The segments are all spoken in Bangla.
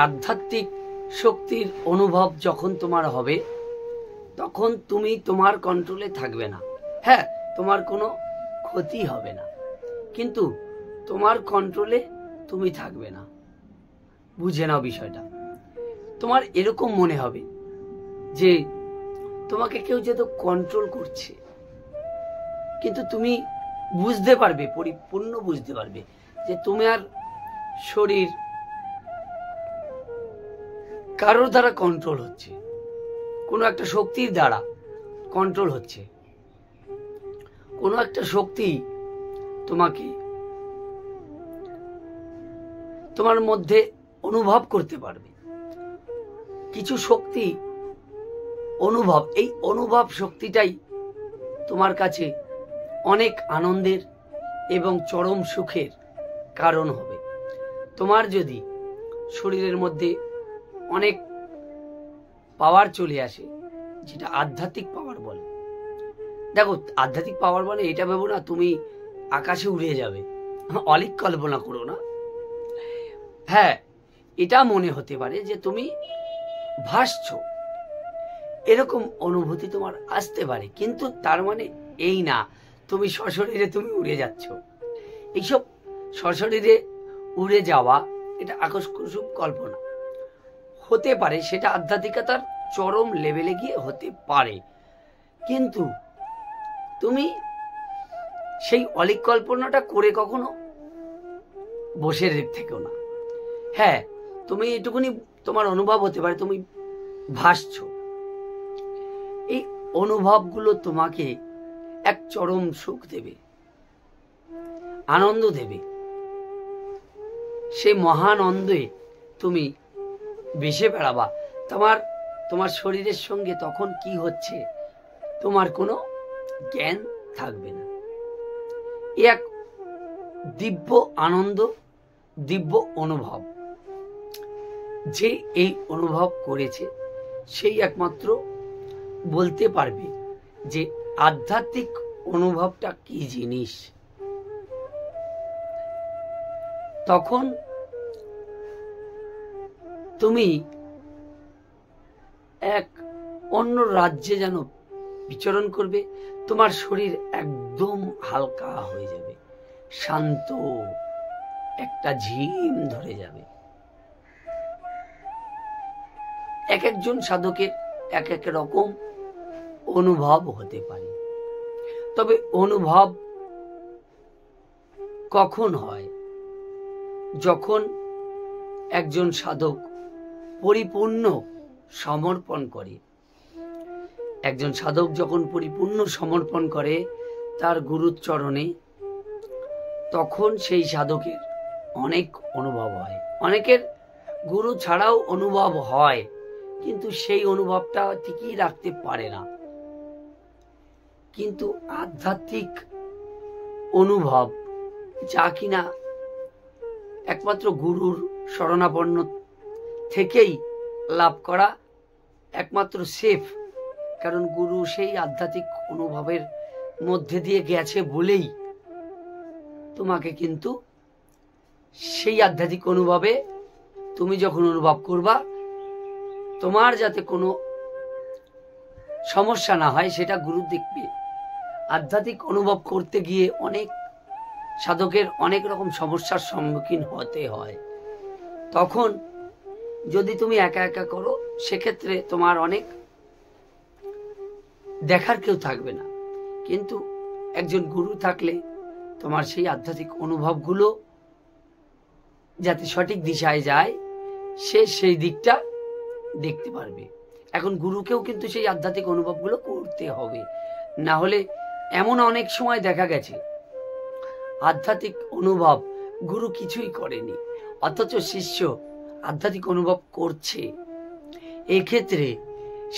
আধ্যাত্মিক শক্তির অনুভব যখন তোমার হবে তখন তুমি তোমার কন্ট্রোলে থাকবে না। হ্যাঁ, তোমার কোনো ক্ষতি হবে না, কিন্তু তোমার কন্ট্রোলে তুমি থাকবে না। বুঝে নাও বিষয়টা। তোমার এরকম মনে হবে যে তোমাকে কেউ যেহেতু কন্ট্রোল করছে, কিন্তু তুমি বুঝতে পারবে, পরিপূর্ণ বুঝতে পারবে যে তোমার শরীর কারোর দ্বারা কন্ট্রোল হচ্ছে, কোনো একটা শক্তির দ্বারা কন্ট্রোল হচ্ছে। কোনো একটা শক্তি তোমাকে তোমার মধ্যে অনুভব করতে পারবে। কিছু শক্তি অনুভব, এই অনুভব শক্তিটাই তোমার কাছে অনেক আনন্দের এবং চরম সুখের কারণ হবে। তোমার যদি শরীরের মধ্যে অনেক পাওয়ার চলে আসে, যেটা আধ্যাত্মিক পাওয়ার বলে। দেখো, আধ্যাত্মিক পাওয়ার মানে এটা ভেবো না তুমি আকাশে উড়ে যাবে, অলিক কল্পনা করো না। হ্যাঁ, এটা মনে হতে পারে যে তুমি ভাসছো, এরকম অনুভূতি তোমার আসতে পারে, কিন্তু তার মানে এই না তুমি সশরীরে তুমি উড়ে যাচ্ছ। এইসব সশরীরে উড়ে যাওয়া এটা আকস্মিক কল্পনা হতে পারে, সেটা আধ্যাত্মিকতার চরম লেভেলে গিয়ে হতে পারে, কিন্তু তুমি সেই অলিক কল্পনাটা করে কখনো বসে থেকো না। হ্যাঁ, তুমি এটুকুনি তোমার অনুভব হতে পারে তুমি ভাসছ। এই অনুভবগুলো তোমাকে এক চরম সুখ দেবে, আনন্দ দেবে। সেই মহানন্দে তুমি ভেসে বেড়াবা। তোমার শরীরের সঙ্গে তখন কি হচ্ছে তোমার কোনো জ্ঞান থাকবে না। এক দিব্য আনন্দ, দিব্য অনুভব। যে এই অনুভব করেছে সেই একমাত্র বলতে পারবে যে আধ্যাত্মিক অনুভবটা কি জিনিস। তখন তুমি এক অন্য রাজ্যে যেন বিচরণ করবে, তোমার শরীর একদম হালকা হয়ে যাবে, শান্ত একটা ঝিম ধরে যাবে। এক একজন সাধকের এক এক রকম অনুভব হতে পারে, তবে অনুভব কখন হয়? যখন একজন সাধক পরিপূর্ণ সমর্পণ করে। একজন সাধক যখন পরিপূর্ণ সমর্পণ করে তার গুরুর চরণে, তখন সেই সাধকের অনেক অনুভব হয়। অনেকের গুরু ছাড়াও অনুভব হয়, কিন্তু সেই অনুভবটা ঠিকই রাখতে পারে না। কিন্তু আধ্যাত্মিক অনুভব যা কিনা একমাত্র গুরুর শরণাপন্ন থেকেই লাভ করা একমাত্র সেফ, কারণ গুরু সেই আধ্যাত্মিক অনুভবের মধ্যে দিয়ে গেছে বলেই তোমাকে কিন্তু সেই আধ্যাত্মিক অনুভবে তুমি যখন অনুভব করবা, তোমার যাতে কোনো সমস্যা না হয় সেটা গুরু দেখবে। আধ্যাত্মিক অনুভব করতে গিয়ে অনেক সাধকের অনেক রকম সমস্যার সম্মুখীন হতে হয়। তখন যদি তুমি একা একা করো, সেক্ষেত্রে তোমার অনেক দেখার কেউ থাকবে না, কিন্তু একজন গুরু থাকলে তোমার সেই আধ্যাত্মিক অনুভবগুলো যাতে সঠিক দিশায় যায় সে সেই দিকটা দেখতে পারবে। এখন গুরুকেও কিন্তু সেই আধ্যাত্মিক অনুভবগুলো করতে হবে, না হলে এমন অনেক সময় দেখা গেছে আধ্যাত্মিক অনুভব গুরু কিছুই করেনি, অথচ শিষ্য আধ্যাত্মিক অনুভব করছে। এক্ষেত্রে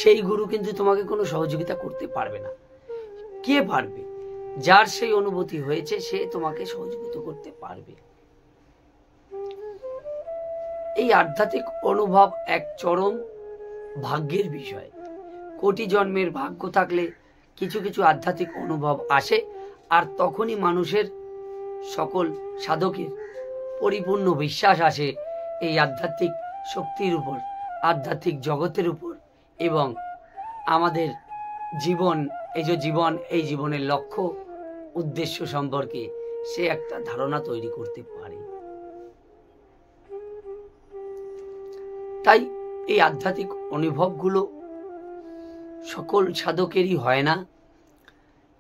সেই গুরু কিন্তু তোমাকে কোনো সহযোগিতা করতে পারবে না। কে পারবে? যার সেই অনুভূতি হয়েছে সে তোমাকে সহযোগিতা করতে পারবে। এই আধ্যাত্মিক অনুভব এক চরম ভাগ্যের বিষয়। কোটি জন্মের ভাগ্য থাকলে কিছু কিছু আধ্যাত্মিক অনুভব আসে, আর তখনই মানুষের সকল সাধকের পরিপূর্ণ বিশ্বাস আসে এই আধ্যাত্মিক শক্তির উপর, আধ্যাত্মিক জগতের উপর এবং আমাদের জীবন, এই জীবনের লক্ষ্য উদ্দেশ্য সম্পর্কে সে একটা ধারণা তৈরি করতে পারে। তাই এই আধ্যাত্মিক অনুভবগুলো সকল সাধকেরই হয় না।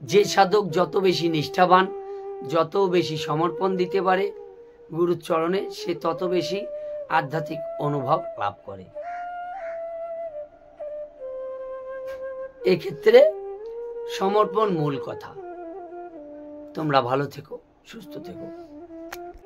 যে সাধক যত বেশি নিষ্ঠাবান, যত বেশি সমর্পণ দিতে পারে গুরুর চরণে, সে তত বেশি আধ্যাত্মিক অনুভব লাভ করে। এক্ষেত্রে সমর্পণ মূল কথা। তোমরা ভালো থেকো, সুস্থ থেকো।